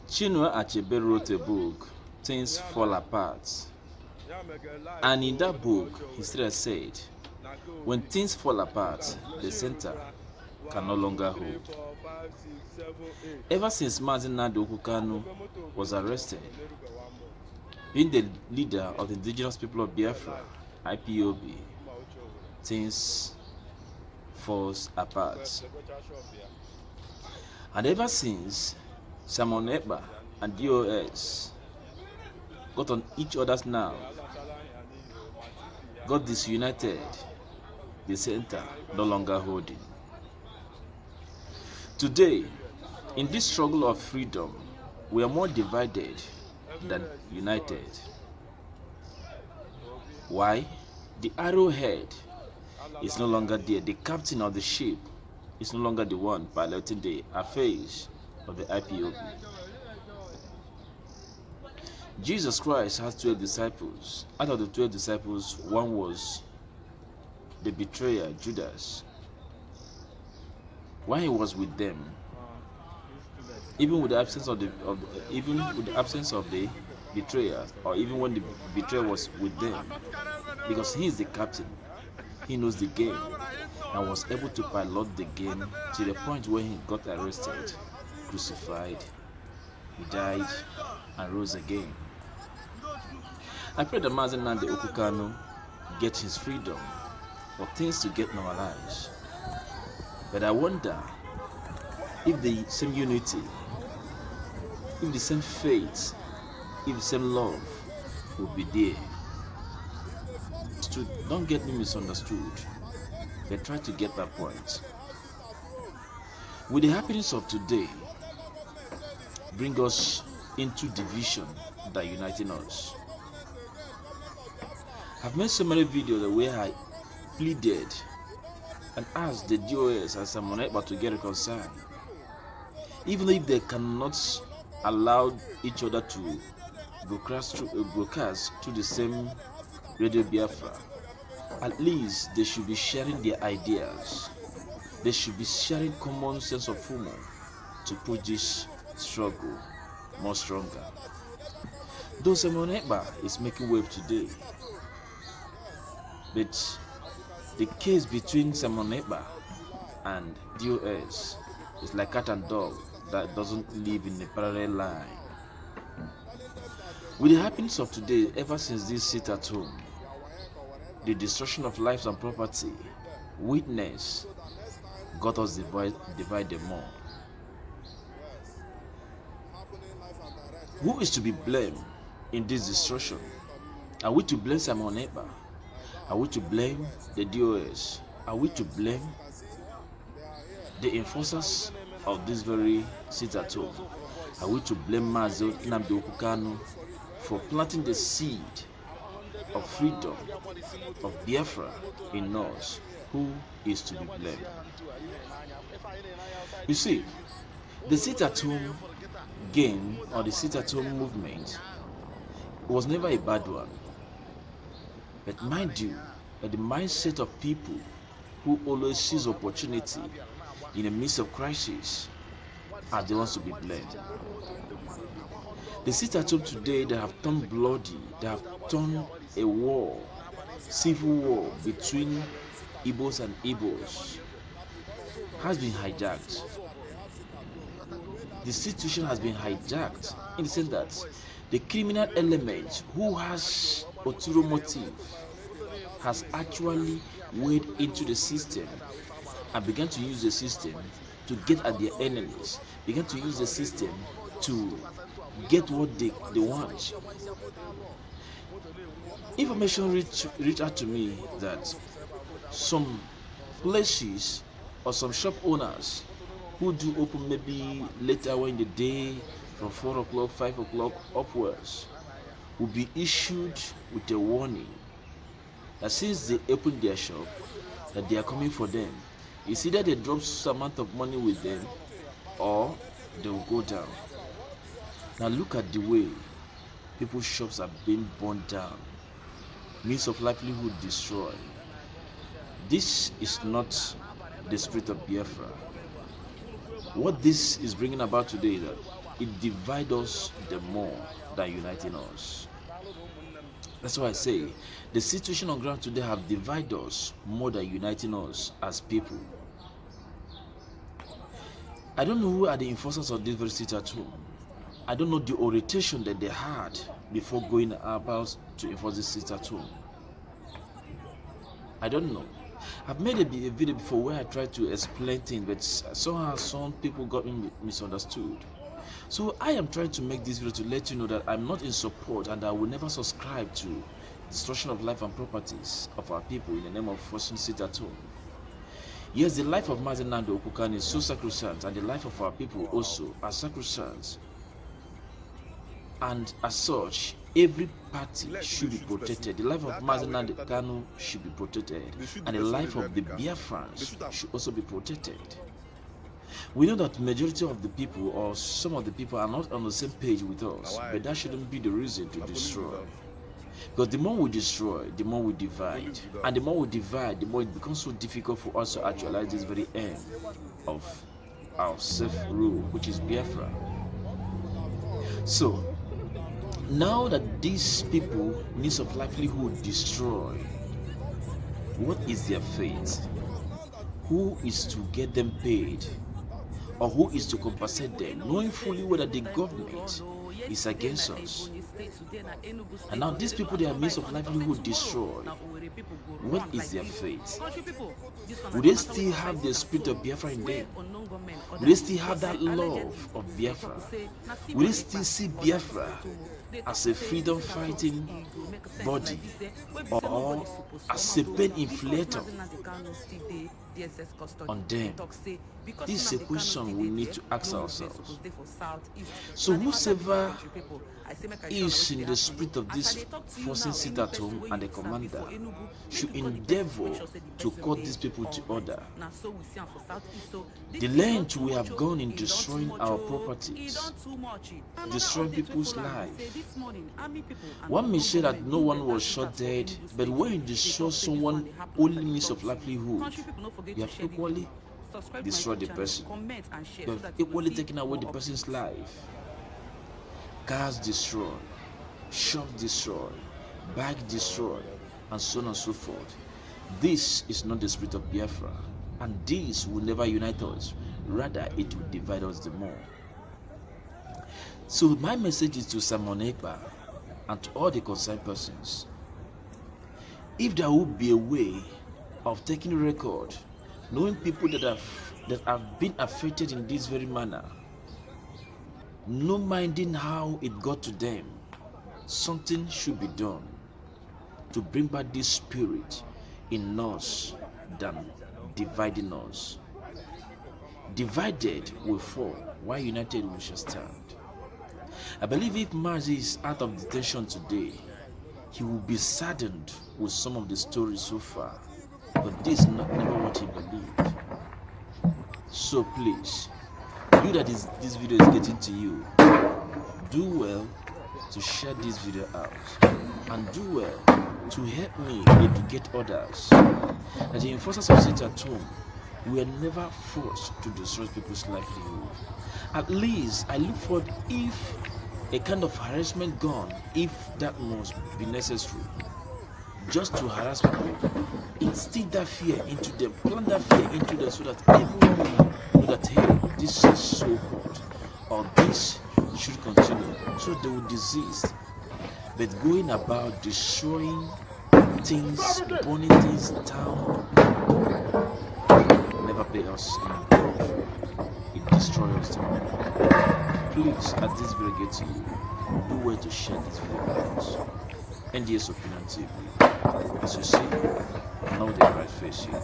Chinua Achebe wrote a book, Things Fall Apart. And in that book, he said, when things fall apart, the center can no longer hold. Ever since Mazi Nnamdi Kanu was arrested, being the leader of the indigenous people of Biafra, IPOB, things falls apart. And ever since Simon Ekpa and DOS got on each other's nerve, got disunited, the center no longer holding. Today, in this struggle of freedom, we are more divided than united. Why? The arrowhead is no longer there. The captain of the ship is no longer the one piloting the affairs of the IPOB. Jesus Christ has 12 disciples. Out of the 12 disciples, one was the betrayer, Judas. When he was with them, even with the absence of the betrayer, or even when the betrayer was with them, because he is the captain, he knows the game, and was able to pilot the game to the point where he got arrested, crucified, he died, and rose again. I pray that Mazi Nnamdi Kanu get his freedom, for things to get normalized. But I wonder if the same unity, if the same faith, if the same love will be there. Don't get me misunderstood, but try to get that point. With the happenings of today, bring us into division that uniting us. I've made so many videos where I pleaded and asked the DOS and Simon Ekpa to get reconciled. Even if they cannot allow each other to broadcast through the same Radio Biafra, at least they should be sharing their ideas. They should be sharing common sense of humor to push this struggle more stronger. Though Simon Ekpa is making wave today, but the case between Simon Ekpa and DOS is like cat and dog that doesn't live in a parallel line. With the happenings of today, ever since this sit at home, the destruction of lives and property, witness got us divided more. Who is to be blamed in this destruction? Are we to blame Simon Ekpa? Are we to blame the DOS? Are we to blame the enforcers of this very sit at home? Are we to blame Mazi Nnamdi Kanu for planting the seed of freedom, of Biafra in us? Who is to be blamed? You see, the sit at home game or the sit at home movement was never a bad one. But mind you, the mindset of people who always seize opportunity in the midst of crisis are the ones to be blamed. The sit at home today, they have turned bloody, they have turned a war, civil war between Igbos and Igbos has been hijacked. The situation has been hijacked in the sense that the criminal element who has ulterior motive has actually wade into the system and began to use the system to get at their enemies, began to use the system to get what they want. Information reached out to me that some places or some shop owners who do open maybe later hour in the day from 4 o'clock, 5 o'clock upwards will be issued with a warning that since they open their shop, that they are coming for them. It's either they drop some amount of money with them or they will go down. Now look at the way people's shops are being burned down, means of livelihood destroyed. This is not the spirit of Biafra. What this is bringing about today is that it divides us the more than uniting us. That's why I say the situation on ground today have divided us more than uniting us as people. I don't know who are the enforcers of this very sit at home. I don't know the orientation that they had before going about to enforce this sit at home. I don't know. I've made a video before where I tried to explain things, but somehow some people got me misunderstood. So I am trying to make this video to let you know that I'm not in support and I will never subscribe to destruction of life and properties of our people in the name of forcing sit at home. Yes, the life of Mazi Nnamdi Okukan is so sacrosanct, and the life of our people also are sacrosanct. And as such, every party should be protected. The life of Mazi Nnamdi Kanu should be protected, and the life of the Biafrans should also be protected. We know that majority of the people or some of the people are not on the same page with us, but that shouldn't be the reason to destroy. Because the more we destroy, the more we divide. And the more we divide, the more it becomes so difficult for us to actualize this very end of our self-rule, which is Biafra. So, now that these people, means of livelihood, destroy, what is their fate? Who is to get them paid? Or who is to compensate them, knowing fully whether the government is against us? And now these people, their means of livelihood destroyed. What is their fate? Will they still have the spirit of Biafra in them? Will they still have that love of Biafra? Will they still see Biafra as a freedom fighting body or as a pain inflator on them? This is a question we need to ask ourselves. So whosoever is in the spirit of this forcing sit at home and the commander should endeavor to cut these people to order. The length we have gone in destroying our properties, destroying people's lives. One may say that no one was shot dead, but when you destroy someone's only means of livelihood, you have equally destroyed the person. You have equally taken away the person's life. Cars destroyed, shops destroyed, bikes destroyed, and so on and so forth. This is not the spirit of Biafra, and this will never unite us. Rather, it will divide us the more. So my message is to Simon Ekpa and to all the concerned persons. If there would be a way of taking record, knowing people that have been affected in this very manner, no minding how it got to them, something should be done to bring back this spirit in us than dividing us. Divided will fall, while united we shall stand. I believe if Mazi is out of detention today, he will be saddened with some of the stories so far, but this is never what he believed. So please, you that this video is getting to you, do well to share this video out, and do well to help me educate others that the enforcers of sit at home were never forced to destroy people's livelihood. At least I look for if a kind of harassment gun, if that must be necessary, just to harass people, instill that fear into them, plant that fear into them, so that everyone will know that, hey, this is so hot, or this should continue, so they will desist. But going about destroying things, burning things down, never pay us any good. It destroys them. Please, as this video gets to you, do well to share this video out. NDS Opinion TV. As you see, now the right face here.